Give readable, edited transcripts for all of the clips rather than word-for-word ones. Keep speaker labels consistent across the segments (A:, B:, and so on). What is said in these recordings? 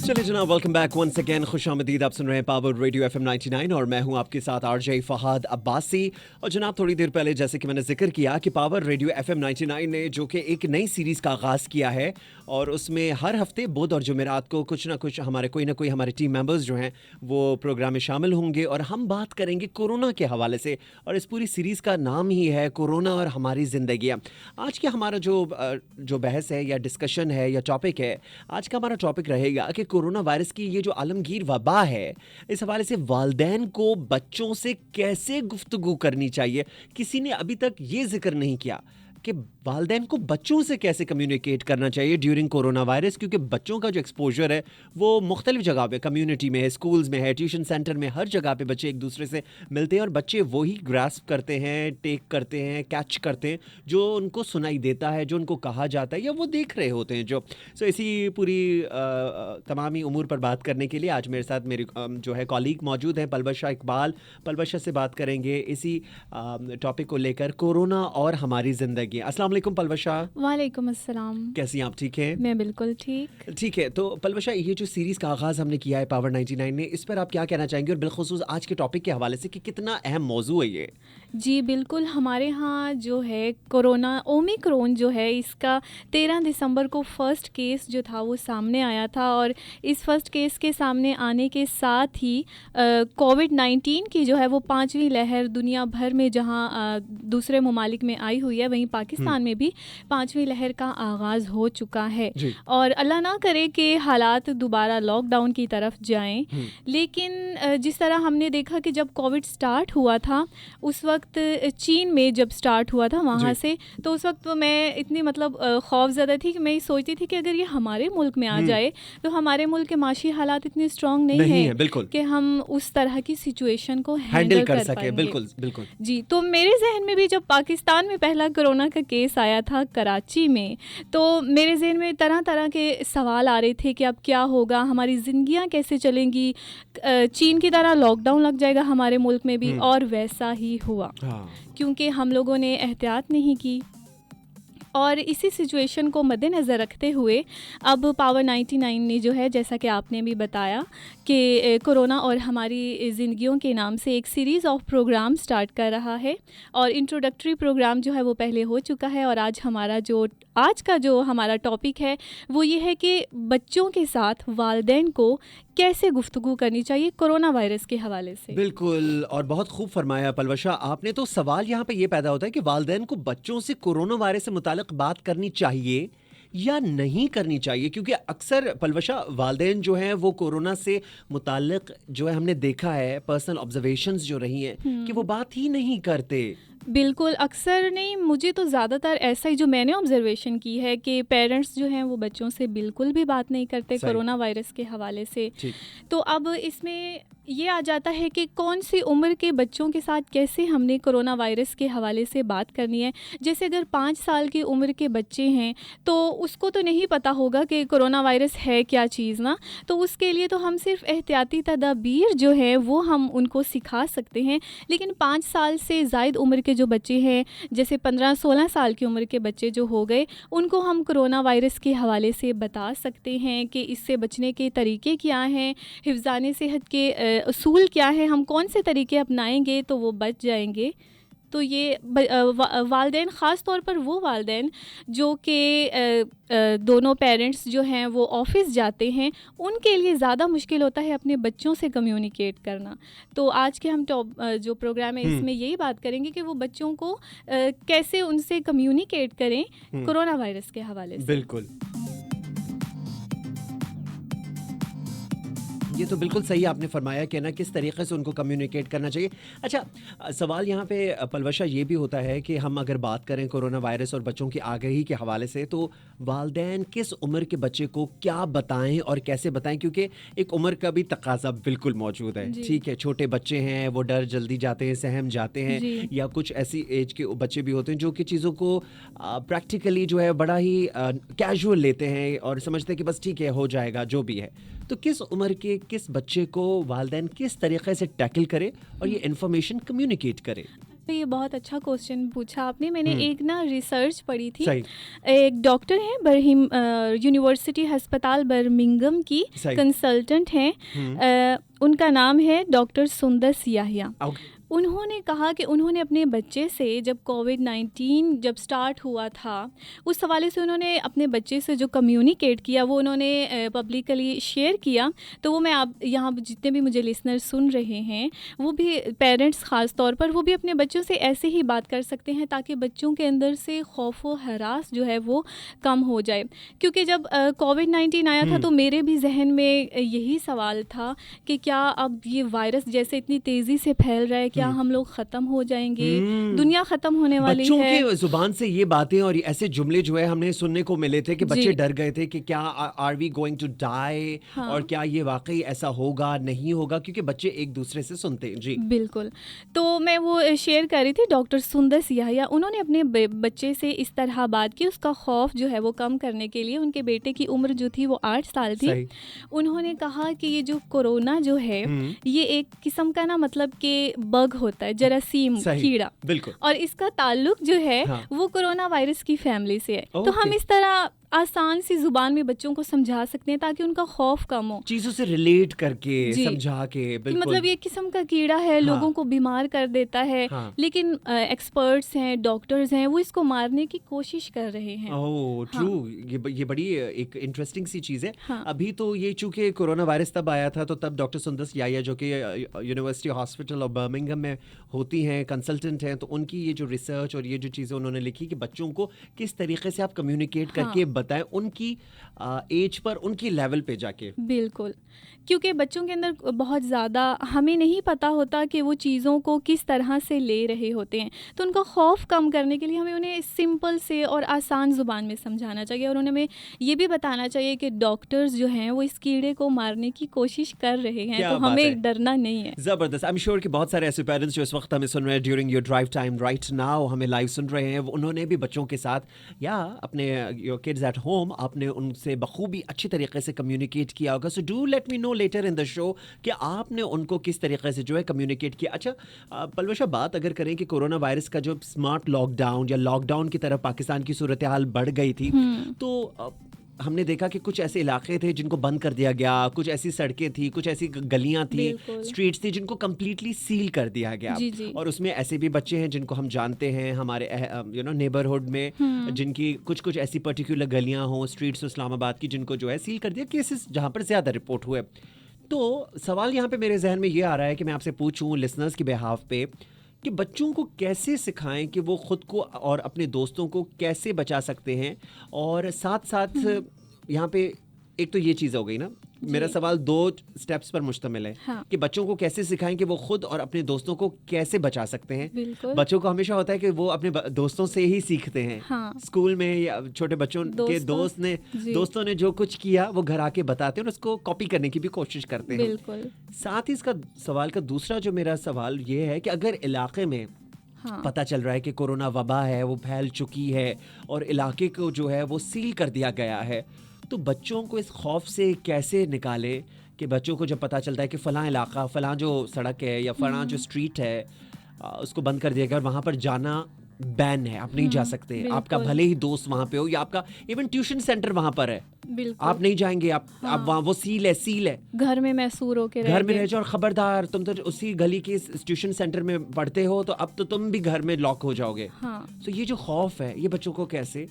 A: चलिए जनाब, welcome back once again. खुशामदीद, आप सुन रहे हैं पावर रेडियो FM 99 और मैं हूं आपके साथ आरजे फहाद अब्बासी। और जनाब, थोड़ी देर पहले जैसे कि मैंने जिक्र किया कि पावर रेडियो FM 99 ने जो कि एक नई सीरीज़ का आगाज़ किया है और उसमें हर हफ्ते बुध और जुमेरात को कुछ ना कुछ कोई ना कोई हमारे टीम मेंबर्स जो हैं वो प्रोग्राम में शामिल होंगे और हम बात करेंगे कोरोना के हवाले से। और इस पूरी सीरीज़ का नाम ही है कोरोना और हमारी ज़िंदगियाँ। आज का हमारा जो बहस है या डिस्कशन है या टॉपिक है, आज का हमारा टॉपिक रहेगा कि कोरोना वायरस की ये जो आलमगीर वबा है, इस हवाले से वालिदैन को बच्चों से कैसे गुफ्तगू करनी चाहिए। किसी ने अभी तक ये जिक्र नहीं किया कि वालिदैन को बच्चों से कैसे कम्युनिकेट करना चाहिए ड्यूरिंग कोरोना वायरस, क्योंकि बच्चों का जो एक्सपोजर है वो मुख्तलिफ जगह पे, कम्युनिटी में है, स्कूल्स में है, ट्यूशन सेंटर में, हर जगह पे बच्चे एक दूसरे से मिलते हैं और बच्चे वही ग्रास्प करते हैं, टेक करते हैं, कैच करते हैं जो उनको सुनाई देता है, जो उनको कहा जाता है या वो देख रहे होते हैं। सो इसी पूरी तमामी उमूर पर बात करने के लिए आज मेरे साथ मेरी जो है कॉलीग मौजूद हैं, पलबशा इकबाल। पलबशा से बात करेंगे इसी टॉपिक को लेकर, कोरोना और हमारी ज़िंदगी। अस्सलाम वालेकुम पलबशा।
B: वालेकुम अस्सलाम।
A: कैसी हैं आप? ठीक है?
B: मैं बिल्कुल ठीक
A: है। तो पलबशा, ये जो सीरीज़ का आगाज़ हमने किया है पावर 99 ने, इस पर आप क्या कहना चाहेंगे और बिलखुसूस आज के टॉपिक के हवाले से कि कितना अहम मौजू है ये?
B: जी बिल्कुल, हमारे यहाँ जो है कोरोना ओमिक्रॉन जो है, इसका 13 दिसंबर को फ़र्स्ट केस जो था वो सामने आया था और इस फर्स्ट केस के सामने आने के साथ ही कोविड-19 की जो है वो 5वीं लहर दुनिया भर में जहाँ दूसरे ममालिक में आई हुई है, वहीं पाकिस्तान में भी 5वीं लहर का आगाज़ हो चुका है। और अल्लाह ना करे कि हालात दोबारा लॉकडाउन की तरफ जाएं। लेकिन जिस तरह हमने देखा कि जब कोविड स्टार्ट हुआ था, उस वक्त चीन में जब स्टार्ट हुआ था वहाँ से, तो उस वक्त मैं इतनी खौफज़दा थी कि मैं सोचती थी कि अगर ये हमारे मुल्क में आ जाए तो हमारे मुल्क के माशी हालात इतने स्ट्रॉन्ग नहीं है कि हम उस तरह की सिचुएशन को हैंडल कर सके।
A: बिल्कुल।
B: जी, तो मेरे जहन में भी जब पाकिस्तान में पहला कोरोना का केस आया था कराची में, तो मेरे जहन में तरह तरह के सवाल आ रहे थे कि अब क्या होगा, हमारी ज़िंदगियां कैसे चलेंगी, चीन की तरह लॉकडाउन लग जाएगा हमारे मुल्क में भी। और वैसा ही हुआ, क्योंकि हम लोगों ने एहतियात नहीं की। और इसी सिचुएशन को मद्देनज़र रखते हुए अब पावर 99 ने जो है, जैसा कि आपने भी बताया कि कोरोना और हमारी ज़िंदगियों के नाम से एक सीरीज़ ऑफ प्रोग्राम स्टार्ट कर रहा है। और इंट्रोडक्टरी प्रोग्राम जो है वो पहले हो चुका है और आज का जो हमारा टॉपिक है वो ये है कि बच्चों के साथ वालिदैन को कैसे गुफ्तगू करनी चाहिए कोरोना वायरस के हवाले से।
A: बिल्कुल, और बहुत खूब फरमाया पलवशा आपने। तो सवाल यहाँ पे ये पैदा होता है कि वालिदैन को बच्चों से कोरोना वायरस से मुतालिक बात करनी चाहिए या नहीं करनी चाहिए, क्योंकि अक्सर पलवशा वालिदैन जो हैं वो कोरोना से मुतालिक जो है, हमने देखा है पर्सनल ऑब्जर्वेशंस जो रही हैं कि वो बात ही नहीं करते।
B: बिल्कुल, अक्सर नहीं, मुझे तो ज़्यादातर ऐसा ही जो मैंने ऑब्जर्वेशन की है कि पेरेंट्स जो हैं वो बच्चों से बिल्कुल भी बात नहीं करते कोरोना वायरस के हवाले से। तो अब इसमें ये आ जाता है कि कौन सी उम्र के बच्चों के साथ कैसे हमने कोरोना वायरस के हवाले से बात करनी है। जैसे अगर 5 साल की उम्र के बच्चे हैं तो उसको तो नहीं पता होगा कि कोरोना वायरस है क्या चीज़ ना, तो उसके लिए तो हम सिर्फ एहतियाती तदाबीर जो है वो हम उनको सिखा सकते हैं। लेकिन 5 साल से ज़ायद उम्र के जो बच्चे हैं, जैसे 15-16 साल की उम्र के बच्चे जो हो गए, उनको हम कोरोना वायरस के हवाले से बता सकते हैं कि इससे बचने के तरीके क्या हैं, हिफ्ज़ाने सेहत के उसूल क्या है, हम कौन से तरीके अपनाएंगे तो वो बच जाएंगे। तो ये वालिदैन, ख़ास तौर पर वो वालिदैन जो कि दोनों पेरेंट्स जो हैं वो ऑफ़िस जाते हैं, उनके लिए ज़्यादा मुश्किल होता है अपने बच्चों से कम्युनिकेट करना। तो आज के हम जो प्रोग्राम है इसमें यही बात करेंगे कि वो बच्चों को कैसे उनसे कम्युनिकेट करें कोरोना वायरस के हवाले से।
A: बिल्कुल, ये तो बिल्कुल सही आपने फरमाया कि ना किस तरीके से उनको कम्युनिकेट करना चाहिए। अच्छा, सवाल यहाँ पे पलवशा ये भी होता है कि हम अगर बात करें कोरोना वायरस और बच्चों की आगाही के हवाले से, तो वालिदैन किस उम्र के बच्चे को क्या बताएं और कैसे बताएं, क्योंकि एक उम्र का भी तकाजा बिल्कुल मौजूद है। ठीक है, छोटे बच्चे हैं, वो डर जल्दी जाते हैं, सहम जाते हैं, या कुछ ऐसी एज के बच्चे भी होते हैं जो कि चीज़ों को प्रैक्टिकली जो है बड़ा ही कैजुअल लेते हैं और समझते हैं कि बस ठीक है, हो जाएगा जो भी है। तो किस उम्र के किस बच्चे को वालिदैन किस तरीके से टैकल करे और ये इन्फॉर्मेशन कम्युनिकेट करे?
B: तो ये बहुत अच्छा क्वेश्चन पूछा आपने। मैंने एक ना रिसर्च पढ़ी थी।
A: सही।
B: एक डॉक्टर हैं बरहिम यूनिवर्सिटी अस्पताल बर्मिंघम की
A: सही।
B: कंसल्टेंट हैं। उनका नाम है डॉक्टर सुंदर सियाहिया। उन्होंने कहा कि उन्होंने अपने बच्चे से जब कोविड-19 जब स्टार्ट हुआ था, उस हवाले से उन्होंने अपने बच्चे से जो कम्युनिकेट किया वो उन्होंने पब्लिकली शेयर किया। तो वो मैं आप यहाँ जितने भी मुझे लिसनर सुन रहे हैं, वो भी पेरेंट्स ख़ास तौर पर, वो भी अपने बच्चों से ऐसे ही बात कर सकते हैं ताकि बच्चों के अंदर से खौफ व हरास जो है वो कम हो जाए। क्योंकि जब कोविड-19 आया था तो मेरे भी जहन में यही सवाल था कि क्या अब ये वायरस जैसे इतनी तेज़ी से फैल रहा है, क्या हम लोग ख़त्म हो जाएंगे, दुनिया ख़त्म होने वाली है।
A: बच्चों के जुबान से ये बातें और ऐसे जुमले जो है हमने सुनने को मिले थे कि बच्चे डर गए थे कि क्या are we going to die, और क्या ये वाकई ऐसा होगा नहीं होगा, क्योंकि बच्चे एक दूसरे से सुनते हैं। जी
B: बिल्कुल। तो मैं वो शेयर कर रही थी, डॉक्टर सुंदर सियाहिया उन्होंने अपने बच्चे से इस तरह बात की, उसका खौफ जो है वो कम करने के लिए। उनके बेटे की उम्र जो थी वो 8 साल थी। उन्होंने कहा कि ये जो कोरोना जो है ये एक किस्म का ना मतलब कि बग होता है, जरासीम, कीड़ा, और इसका ताल्लुक जो है वो कोरोना वायरस की फैमिली से है। तो हम इस तरह आसान सी जुबान में बच्चों को समझा सकते हैं ताकि उनका खौफ कम हो,
A: चीजों से रिलेट करके समझा के। बिल्कुल।
B: मतलब ये किस्म का कीड़ा है, लोगों को बीमार कर देता है, लेकिन एक्सपर्ट्स हैं, डॉक्टर्स हैं, वो इसको मारने की कोशिश कर रहे हैं।
A: ओह ट्रू। ये बड़ी एक इंटरेस्टिंग सी चीज़ है। अभी तो ये चूंकि कोरोना वायरस तब आया था, तो तब डॉक्टर सुंदर सियाहिया जो कि यूनिवर्सिटी हॉस्पिटल ऑफ बर्मिंघम में होती हैं, कंसल्टेंट हैं, तो उनकी ये जो रिसर्च और ये जो चीज़ें उन्होंने लिखी कि बच्चों को किस तरीके से आप कम्युनिकेट करके बताएं उनकी एज पर, उनकी लेवल पे जाके।
B: बिल्कुल, क्योंकि बच्चों के अंदर बहुत ज़्यादा हमें नहीं पता होता कि वो चीज़ों को किस तरह से ले रहे होते हैं। तो उनका खौफ कम करने के लिए हमें उन्हें सिंपल से और आसान ज़ुबान में समझाना चाहिए, और उन्हें हमें ये भी बताना चाहिए कि डॉक्टर्स जो हैं वो इस कीड़े को मारने की कोशिश कर रहे हैं, तो हमें डरना नहीं है।
A: ज़बरदस्त। आई एम श्योर कि बहुत सारे ऐसे पेरेंट्स जो इस वक्त हमें सुन रहे हैं during your drive time right now, हमें लाइव सुन रहे हैं, उन्होंने भी बच्चों के साथ या अपने योर किड्स एट होम आपने उनसे बखूबी अच्छी तरीके से कम्युनिकेट किया होगा। So do let me know later in the show कि आपने उनको किस तरीके से जो है कम्युनिकेट किया। अच्छा पलवशा, बात अगर करें कि कोरोना वायरस का जो स्मार्ट लॉकडाउन या लॉकडाउन की तरफ पाकिस्तान की सूरत हाल बढ़ गई थी, तो हमने देखा कि कुछ ऐसे इलाके थे जिनको बंद कर दिया गया, कुछ ऐसी सड़कें थी, कुछ ऐसी गलियां थी, स्ट्रीट्स थी जिनको कम्प्लीटली सील कर दिया गया।
B: जी।
A: और उसमें ऐसे भी बच्चे हैं जिनको हम जानते हैं हमारे नेबरहुड में, जिनकी कुछ ऐसी पर्टिकुलर गलियां हों, स्ट्रीट्स इस्लामाबाद की, जिनको जो है सील कर दिया, केसेस जहाँ पर ज़्यादा रिपोर्ट हुए। तो सवाल यहाँ पे मेरे जहन में ये आ रहा है कि मैं आपसे पूछूं लिसनर्स की बिहाफ पे कि बच्चों को कैसे सिखाएं कि वो खुद को और अपने दोस्तों को कैसे बचा सकते हैं, और साथ साथ यहाँ पे एक तो ये चीज़ हो गई ना, मेरा सवाल 2 स्टेप्स पर मुश्तमिल है कि बच्चों को कैसे सिखाएं कि वो खुद और अपने दोस्तों को कैसे बचा सकते हैं। बच्चों को हमेशा होता है कि वो अपने दोस्तों से ही सीखते हैं। स्कूल में या छोटे बच्चों के दोस्तों ने जो कुछ किया वो घर आके बताते हैं और उसको कॉपी करने की भी कोशिश करते हैं। साथ ही इसका सवाल का दूसरा जो मेरा सवाल ये है कि अगर इलाके में पता चल रहा है कि कोरोना वबा है, वो फैल चुकी है और इलाके को जो है वो सील कर दिया गया है, तो बच्चों को इस खौफ से कैसे निकाले कि बच्चों को जब पता चलता है कि फ़लाँ इलाका, फ़लाँ जो सड़क है या फ़लाँ जो स्ट्रीट है उसको बंद कर दिया गया और वहाँ पर जाना बैन है, आप नहीं जा सकते। आपका भले ही दोस्त वहाँ पे हो या आपका इवन ट्यूशन सेंटर वहाँ पर है, आप नहीं जाएंगे, आप वहाँ, वो सील है। घर में
B: महसूर होके
A: घर में रह जाओ, और खबरदार तुम तो उसी गली के ट्यूशन सेंटर में पढ़ते हो, तो अब तो तुम भी घर में लॉक हो जाओगे। तो ये जो खौफ है, ये बच्चों को कैसे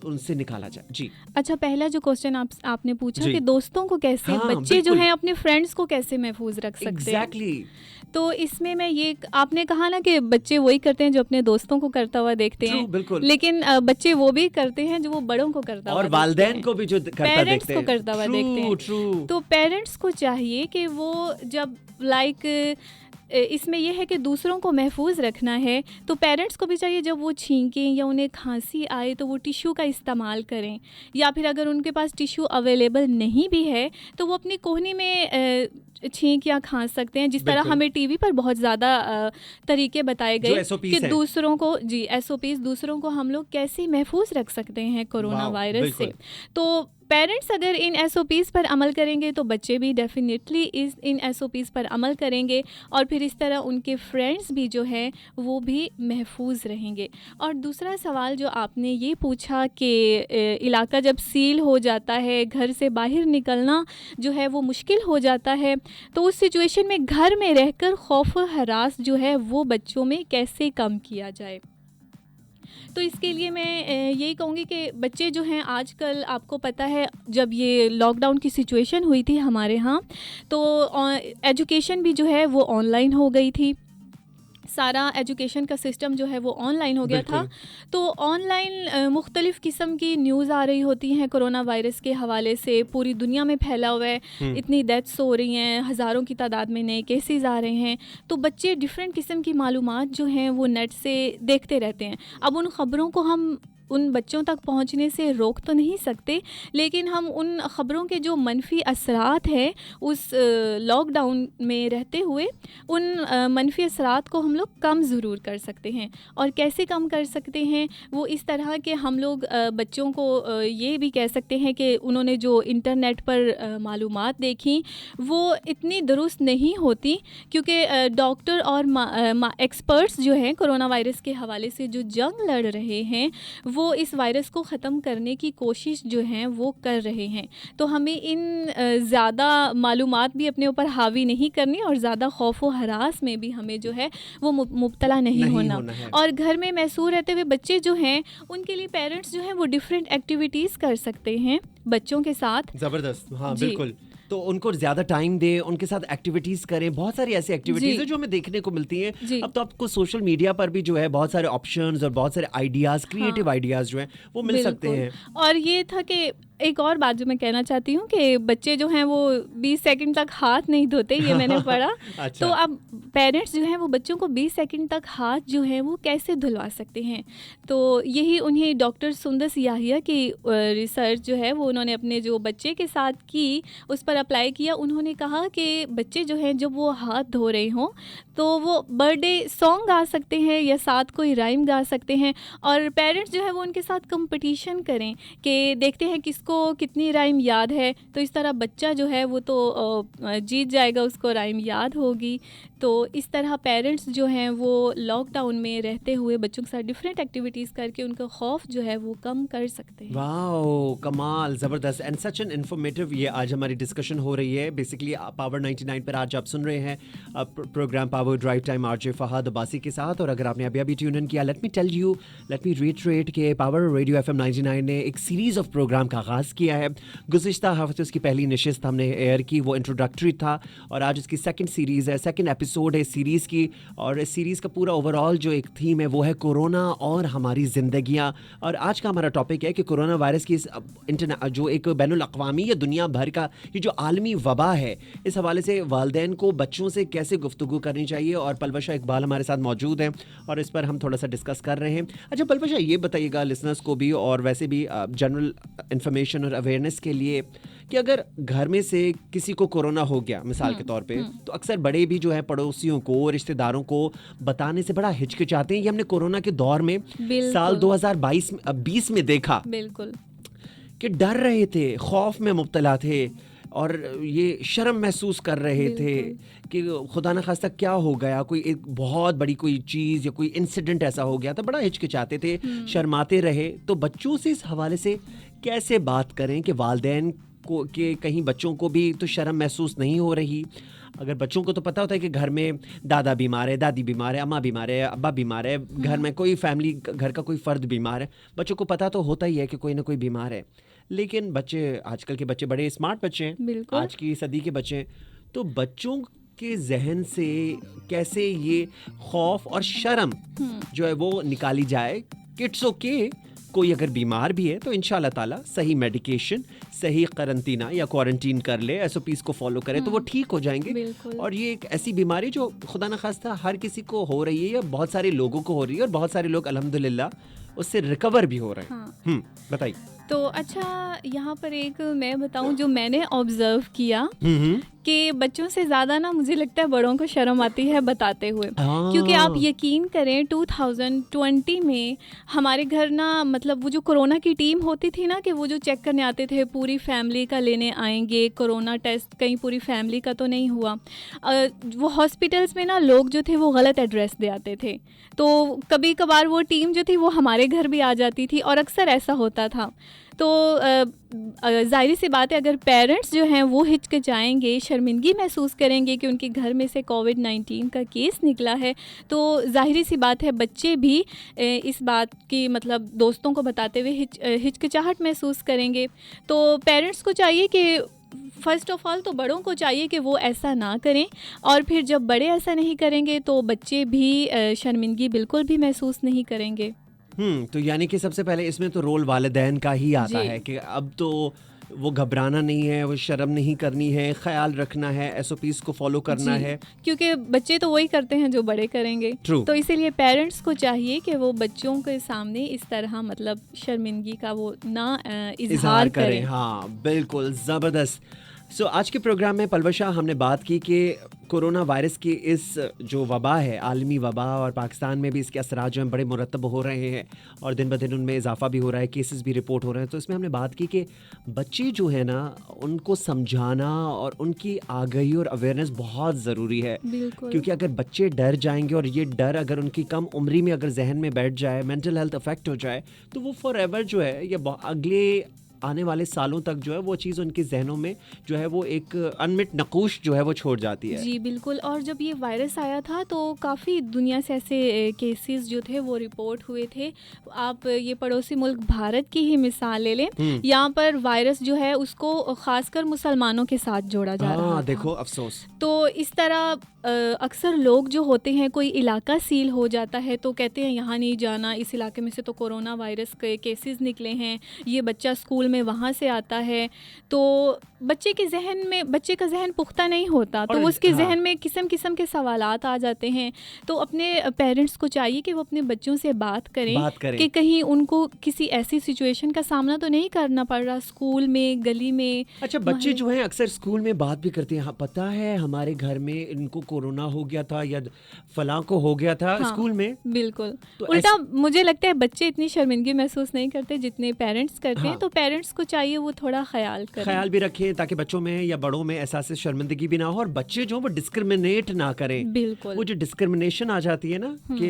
A: उनसे निकाला जाए? जी
B: अच्छा, पहला जो क्वेश्चन आपने पूछा कि दोस्तों को कैसे, बच्चे जो हैं अपने फ्रेंड्स को कैसे महफूज रख सकते हैं, तो इसमें मैं ये, आपने कहा ना कि बच्चे वही करते हैं जो अपने दोस्तों को करता हुआ देखते हैं, लेकिन बच्चे वो भी करते हैं जो वो बड़ों को करता हुआ,
A: और वालिदैन को भी जो
B: पेरेंट्स को करता हुआ देखते हैं। तो पेरेंट्स को चाहिए कि वो जब इसमें यह है कि दूसरों को महफूज रखना है, तो पेरेंट्स को भी चाहिए जब वो छींकें या उन्हें खांसी आए तो वो टिश्यू का इस्तेमाल करें, या फिर अगर उनके पास टिश्यू अवेलेबल नहीं भी है तो वो अपनी कोहनी में छींक या खांस सकते हैं। जिस तरह हमें टीवी पर बहुत ज़्यादा तरीके बताए गए कि दूसरों को SOPs दूसरों को हम लोग कैसे महफूज रख सकते हैं कोरोना वायरस से। तो पेरेंट्स अगर इन SOPs पर अमल करेंगे तो बच्चे भी डेफिनेटली इन SOPs पर अमल करेंगे और फिर इस तरह उनके फ्रेंड्स भी जो है वो भी महफूज रहेंगे। और दूसरा सवाल जो आपने ये पूछा कि इलाका जब सील हो जाता है, घर से बाहर निकलना जो है वो मुश्किल हो जाता है, तो उस सिचुएशन में घर में रहकर खौफ व हरास जो है वो बच्चों में कैसे कम किया जाए। तो इसके लिए मैं यही कहूँगी कि बच्चे जो हैं आजकल, आपको पता है जब ये लॉकडाउन की सिचुएशन हुई थी हमारे यहाँ, तो एजुकेशन भी जो है वो ऑनलाइन हो गई थी, सारा एजुकेशन का सिस्टम जो है वो ऑनलाइन हो गया था। तो ऑनलाइन मुख्तलिफ़ किस्म की न्यूज़ आ रही होती हैं कोरोना वायरस के हवाले से, पूरी दुनिया में फैला हुआ है, इतनी डेथ्स हो रही हैं, हज़ारों की तादाद में नए केसेस आ रहे हैं। तो बच्चे डिफरेंट किस्म की मालूमात जो हैं वो नेट से देखते रहते हैं। अब उन ख़बरों को हम उन बच्चों तक पहुंचने से रोक तो नहीं सकते, लेकिन हम उन ख़बरों के जो मनफी असरात हैं उस लॉकडाउन में रहते हुए उन मनफी असरात को हम लोग कम ज़रूर कर सकते हैं। और कैसे कम कर सकते हैं, वो इस तरह के हम लोग बच्चों को ये भी कह सकते हैं कि उन्होंने जो इंटरनेट पर मालूमात देखी वो इतनी दुरुस्त नहीं होती, क्योंकि डॉक्टर और एक्सपर्ट्स जो हैं कोरोना वायरस के हवाले से जो जंग लड़ रहे हैं वो इस वायरस को ख़त्म करने की कोशिश जो है वो कर रहे हैं। तो हमें इन ज़्यादा मालूमात भी अपने ऊपर हावी नहीं करनी और ज़्यादा खौफ व हरास में भी हमें जो है वो मुब्तला नहीं होना है। और घर में महसूर रहते हुए बच्चे जो हैं उनके लिए पेरेंट्स जो हैं वो डिफरेंट एक्टिविटीज़ कर सकते हैं बच्चों के साथ।
A: ज़बरदस्त, हाँ बिल्कुल। तो उनको ज़्यादा टाइम दें, उनके साथ एक्टिविटीज़ करें। बहुत सारी ऐसी एक्टिविटीज़ है जो हमें देखने को मिलती हैं। अब तो आपको सोशल मीडिया पर भी जो है बहुत सारे ऑप्शंस और बहुत सारे आइडियाज़, क्रिएटिव आइडियाज़ जो हैं वो मिल सकते हैं।
B: और ये था कि एक और बात जो मैं कहना चाहती हूँ कि बच्चे जो हैं वो 20 सेकंड तक हाथ नहीं धोते, ये मैंने पढ़ा। अच्छा। तो अब पेरेंट्स जो हैं वो बच्चों को 20 सेकंड तक हाथ जो हैं वो कैसे धुलवा सकते हैं। तो यही उन्हें डॉक्टर सुंदस याहिया की रिसर्च जो है वो उन्होंने अपने जो बच्चे के साथ की उस पर अप्लाई किया। उन्होंने कहा कि बच्चे जो हैं जब वो हाथ धो रहे हों तो वो बर्थडे सॉन्ग गा सकते हैं या साथ कोई राइम गा सकते हैं, और पेरेंट्स जो है वो उनके साथ कंपटीशन करें कि देखते हैं किसको कितनी राइम याद है। तो इस तरह बच्चा जो है वो तो जीत जाएगा, उसको राइम याद होगी। तो इस तरह पेरेंट्स जो हैं वो लॉकडाउन में रहते हुए बच्चों के साथ डिफरेंट एक्टिविटीज़ करके उनका खौफ जो है वो कम कर सकते हैं।
A: वाओ, कमाल, ज़बरदस्त एंड सच एन इन्फॉर्मेटिव ये आज हमारी डिस्कशन हो रही है। बेसिकली पावर 99 पर आज आप सुन रहे हैं programme power drive time RJ Fahad Abbasi के साथ। और अगर आपने अभी ट्यून इन किया, लेट मी रिट्रेट के पावर रेडियो FM 99 ने एक सीरीज़ ऑफ प्रोग्राम का आगाज़ किया है। गुज़िश्ता हफ्ते उसकी पहली नशिस्त हमने एयर की, वो इंट्रोडक्टरी था, और आज उसकी सेकंड सीरीज़ है, सेकंड एपिसोड है इस सीरीज़ की। और इस सीरीज़ का पूरा ओवरऑल जो एक थीम है वो है कोरोना और हमारी ज़िंदगियाँ। और आज का हमारा टॉपिक है कि कोरोना वायरस की जो एक बैनुल अक़वामी या दुनिया भर का ये जो आलमी वबा है, इस हवाले से वालिदैन को बच्चों से कैसे गुफ्तगू करनी चाहिए। और पलवशा इकबाल हमारे साथ मौजूद हैं और इस पर हम थोड़ा सा डिस्कस कर रहे हैं। अच्छा पलवशा, ये बताइएगा लिसनर्स को भी और वैसे भी जनरल इन्फॉर्मेशन और अवेयरनेस के लिए कि अगर घर में से किसी को कोरोना हो गया मिसाल के तौर पे, तो अक्सर बड़े भी जो है पड़ोसियों को, रिश्तेदारों को बताने से बड़ा हिचकिचाते हैं। ये हमने कोरोना के दौर में साल 2020 में देखा, बिल्कुल, कि डर रहे थे, खौफ में मुब्तला थे और ये शर्म महसूस कर रहे थे कि खुदा न खास्ता क्या हो गया, कोई एक बहुत बड़ी कोई चीज़ या कोई इंसिडेंट ऐसा हो गया था, बड़ा हिचकिचाते थे, शर्माते रहे। तो बच्चों से इस हवाले से कैसे बात करें कि वालिदैन को कि कहीं बच्चों को भी तो शर्म महसूस नहीं हो रही। अगर बच्चों को तो पता होता है कि घर में दादा बीमार है, दादी बीमार है, अम्मा बीमार है, अब्बा बीमार है, घर में कोई फैमिली, घर का कोई फ़र्द बीमार है, बच्चों को पता तो होता ही है कि कोई ना कोई बीमार है। लेकिन बच्चे, आजकल के बच्चे बड़े स्मार्ट बच्चे हैं, आज की सदी के बच्चे हैं, तो बच्चों के जहन से कैसे ये खौफ और शर्म जो है वो निकाली जाए। किट्स ओके, कोई अगर बीमार भी है तो इंशाल्लाह ताला सही मेडिकेशन, सही करंटीना या क्वारंटीन कर ले, SOPs को फॉलो करे तो वो ठीक हो जाएंगे। और ये एक ऐसी बीमारी जो खुदा न खास्ता हर किसी को हो रही है या बहुत सारे लोगों को हो रही है और बहुत सारे लोग अल्हम्दुलिल्लाह उससे रिकवर भी हो रहे हैं। बताइए।
B: तो अच्छा, यहाँ पर एक मैं बताऊँ जो मैंने ऑब्जर्व किया कि बच्चों से ज़्यादा ना मुझे लगता है बड़ों को शर्म आती है बताते हुए, क्योंकि आप यकीन करें 2020 में हमारे घर ना, मतलब वो जो कोरोना की टीम होती थी ना, कि वो जो चेक करने आते थे पूरी फैमिली का लेने आएंगे कोरोना टेस्ट, कहीं पूरी फैमिली का तो नहीं हुआ। वो हॉस्पिटल्स में ना लोग जो थे वो गलत एड्रेस दे आते थे, तो कभी कभार वो टीम जो थी वो हमारे घर भी आ जाती थी और अक्सर ऐसा होता था। तो ज़ाहिर सी बात है, अगर पेरेंट्स जो हैं वो हिचकिचाएंगे, शर्मिंदगी महसूस करेंगे कि उनके घर में से कोविड-19 का केस निकला है, तो ज़ाहिर सी बात है बच्चे भी इस बात की, मतलब दोस्तों को बताते हुए हिचकिचाहट महसूस करेंगे। तो पेरेंट्स को चाहिए कि फ़र्स्ट ऑफ़ ऑल तो बड़ों को चाहिए कि वो ऐसा ना करें, और फिर जब बड़े ऐसा नहीं करेंगे तो बच्चे भी शर्मिंदगी बिल्कुल भी महसूस नहीं करेंगे।
A: तो यानी कि सबसे पहले इसमें तो रोल वालिदैन का ही आता है कि अब तो वो घबराना नहीं है, वो शर्म नहीं करनी है, ख्याल रखना है, SOPs को फॉलो करना है,
B: क्योंकि बच्चे तो वही करते हैं जो बड़े करेंगे। तो इसीलिए पेरेंट्स को चाहिए कि वो बच्चों के सामने इस तरह, मतलब शर्मिंदगी का वो ना इजहार करें।
A: हाँ बिल्कुल ज़बरदस्त। सो आज के प्रोग्राम में पलवशा हमने बात की कि कोरोना वायरस की इस जो वबा है, आलमी वबा, और पाकिस्तान में भी इसके असरात जो हैं बड़े मुरतब हो रहे हैं और दिन ब दिन उनमें इजाफा भी हो रहा है, केसेस भी रिपोर्ट हो रहे हैं। तो इसमें हमने बात की कि बच्चे जो है ना, उनको समझाना और उनकी आगाही और अवेयरनेस बहुत ज़रूरी है, क्योंकि अगर बच्चे डर जाएंगे और ये डर अगर उनकी कम उम्री में अगर जहन में बैठ जाए, मेंटल हेल्थ अफेक्ट हो जाए, तो वो फॉर एवर जो है ये अगले आने वाले सालों तक जो है वो चीज़ उनके जहनों में जो है वो एक अनमिट नकूश जो है वो छोड़ जाती है।
B: जी बिल्कुल। और जब ये वायरस आया था तो काफ़ी दुनिया से ऐसे केसेस जो थे वो रिपोर्ट हुए थे। आप ये पड़ोसी मुल्क भारत की ही मिसाल ले लें, यहाँ पर वायरस जो है उसको खासकर मुसलमानों के साथ जोड़ा जा रहा था।
A: देखो अफसोस।
B: तो इस तरह अक्सर लोग जो होते हैं, कोई इलाका सील हो जाता है तो कहते हैं यहाँ नहीं जाना, इस इलाके में से तो कोरोना वायरस के केसेस निकले हैं, ये बच्चा स्कूल में वहाँ से आता है। तो बच्चे के जहन में, बच्चे का जहन पुख्ता नहीं होता, तो उसके जहन में किस्म किस्म के सवालात आ जाते हैं। तो अपने पेरेंट्स को चाहिए कि वो अपने बच्चों से बात करें कि कहीं उनको किसी ऐसी सिचुएशन का सामना तो नहीं करना पड़ रहा स्कूल में, गली में।
A: अच्छा, बच्चे जो हैं अक्सर स्कूल में बात भी करते हैं, हाँ पता है हमारे घर में इनको कोरोना हो गया था या फलां को हो गया था। स्कूल में
B: बिल्कुल तो उल्टा मुझे लगता है बच्चे इतनी शर्मिंदगी महसूस नहीं करते जितने पेरेंट्स करते हैं। तो पेरेंट्स को चाहिए वो थोड़ा ख्याल भी
A: रखें ताकि बच्चों में या बड़ों में एहसास शर्मिंदगी भी ना हो, और बच्चे जो वो डिस्क्रिमिनेट ना करें।
B: बिल्कुल।
A: वो जो डिस्क्रिमिनेशन आ जाती है ना कि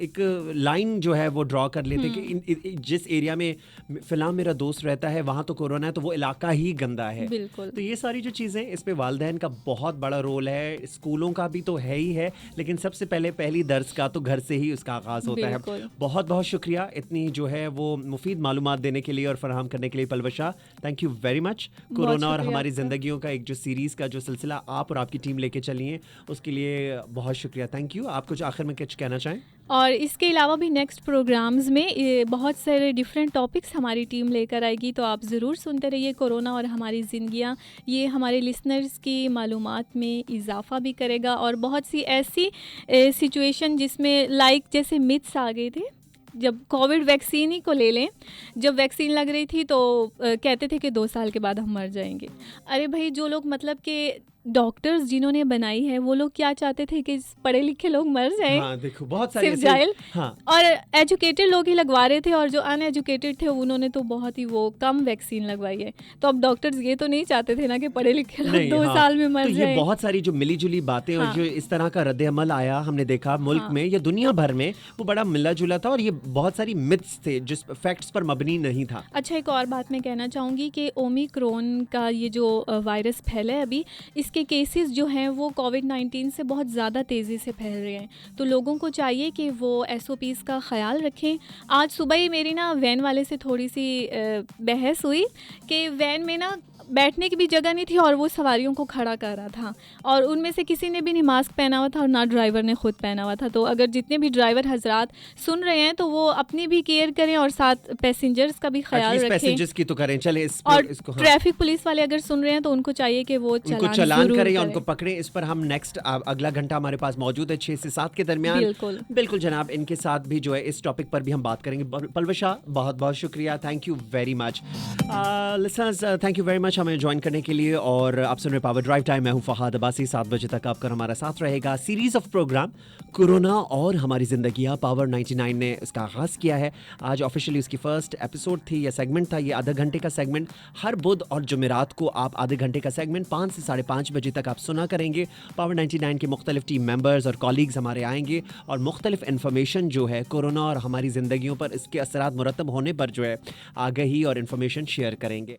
A: एक लाइन जो है वो ड्रॉ कर लेते कि जिस एरिया में फिलहाल मेरा दोस्त रहता है वहाँ तो कोरोना है, तो वो इलाका ही गंदा है।
B: बिल्कुल।
A: तो ये सारी जो चीज़ें, इस पे वालिदैन का बहुत बड़ा रोल है, स्कूलों का भी तो है ही है, लेकिन सबसे पहले पहली दर्स का तो घर से ही उसका आगाज होता है। बहुत बहुत शुक्रिया इतनी जो है वो मुफीद मालूमात देने के लिए और फराहम करने के लिए Palwasha, thank you very much. Corona और हमारी जिंदगियों का एक जो सीरीज का जो सिलसिला आप और आपकी टीम लेके चली है उसके लिए बहुत शुक्रिया, थैंक यू। आप कुछ आखिर में कुछ कहना चाहें?
B: और इसके अलावा भी नेक्स्ट प्रोग्राम्स में बहुत सारे डिफरेंट टॉपिक्स हमारी टीम लेकर आएगी, तो आप ज़रूर सुनते रहिए। कोरोना और हमारी ज़िंदगियाँ, ये हमारे लिसनर्स की मालूमात में इजाफ़ा भी करेगा, और बहुत सी ऐसी सिचुएशन जिसमें जैसे मिथ्स आ गए थे। जब कोविड वैक्सीन ही को ले लें, जब वैक्सीन लग रही थी तो कहते थे कि 2 साल के बाद हम मर जाएंगे। अरे भाई, जो लोग मतलब कि डॉक्टर्स जिन्होंने बनाई है वो लोग क्या चाहते थे कि पढ़े लिखे लोग मर जाएं।
A: हाँ, देखो बहुत सारे
B: सिर्फ जाहिल। और एजुकेटेड लोग ही लगवा रहे थे, और जो अनएजुकेटेड थे उन्होंने तो बहुत ही वो कम वैक्सीन लगवाई है। तो अब डॉक्टर्स ये तो नहीं चाहते थे ना कि पढ़े लिखे लोग 2 साल में मर जाएं।
A: ये बहुत सारी जो मिली जुली बातें और जो इस तरह का रद्द अमल आया हमने देखा मुल्क में या दुनिया भर में, वो बड़ा मिला जुला था, और ये बहुत सारी मिथ्स थे जिस फैक्ट्स पर मबनी नहीं था।
B: अच्छा, एक और बात मैं कहना चाहूँगी कि ओमिक्रॉन का ये जो वायरस फैला है अभी, इसके केसेस जो हैं वो कोविड-19 से बहुत ज़्यादा तेज़ी से फैल रहे हैं। तो लोगों को चाहिए कि वो SOPs का ख्याल रखें। आज सुबह ही मेरी ना वैन वाले से थोड़ी सी बहस हुई कि वैन में ना बैठने की भी जगह नहीं थी और वो सवारियों को खड़ा कर रहा था, और उनमें से किसी ने भी नहीं मास्क पहना हुआ था और ना ड्राइवर ने खुद पहना हुआ था। तो अगर जितने भी ड्राइवर हजरात सुन रहे हैं तो वो अपनी भी केयर करें और साथ पैसेंजर्स का भी ख्याल रखें।
A: पैसेंजर्स की तो करें, चले
B: और
A: इसको
B: ट्रैफिक पुलिस वाले अगर सुन रहे हैं तो उनको चाहिए कि वो
A: चालान करें या उनको पकड़ें। इस पर हम नेक्स्ट अगला घंटा हमारे पास मौजूद है 6 से 7 के दरमियान। बिल्कुल जनाब, इनके साथ भी जो है इस टॉपिक पर भी हम बात करेंगे। पलवशा, बहुत बहुत शुक्रिया, thank you very much. Listeners, thank you very much हमें ज्वाइन करने के लिए। और आप सुन रहे पावर ड्राइव टाइम, मैं हूं फहाद अब्बासी। 7 बजे तक आपका हमारा साथ रहेगा। सीरीज ऑफ प्रोग्राम कोरोना और हमारी जिंदगियां, पावर 99 ने इसका आगाज किया है। आज ऑफिशियली उसकी फर्स्ट एपिसोड थी या सेगमेंट था। ये आधा घंटे का सेगमेंट हर बुध और जुमेरात को आप आधे घंटे का सेगमेंट 5 से 5:30 बजे तक आप सुना करेंगे। पावर 99 के मुख्तलिफ टीम मेंबर्स और कॉलीग्स हमारे आएंगे और मुख्तलिफ इन्फॉर्मेशन जो है कोरोना और हमारी ज़िंदगियों पर इसके असरात मुरतब होने पर जो है आगाही और इन्फॉर्मेशन शेयर करेंगे।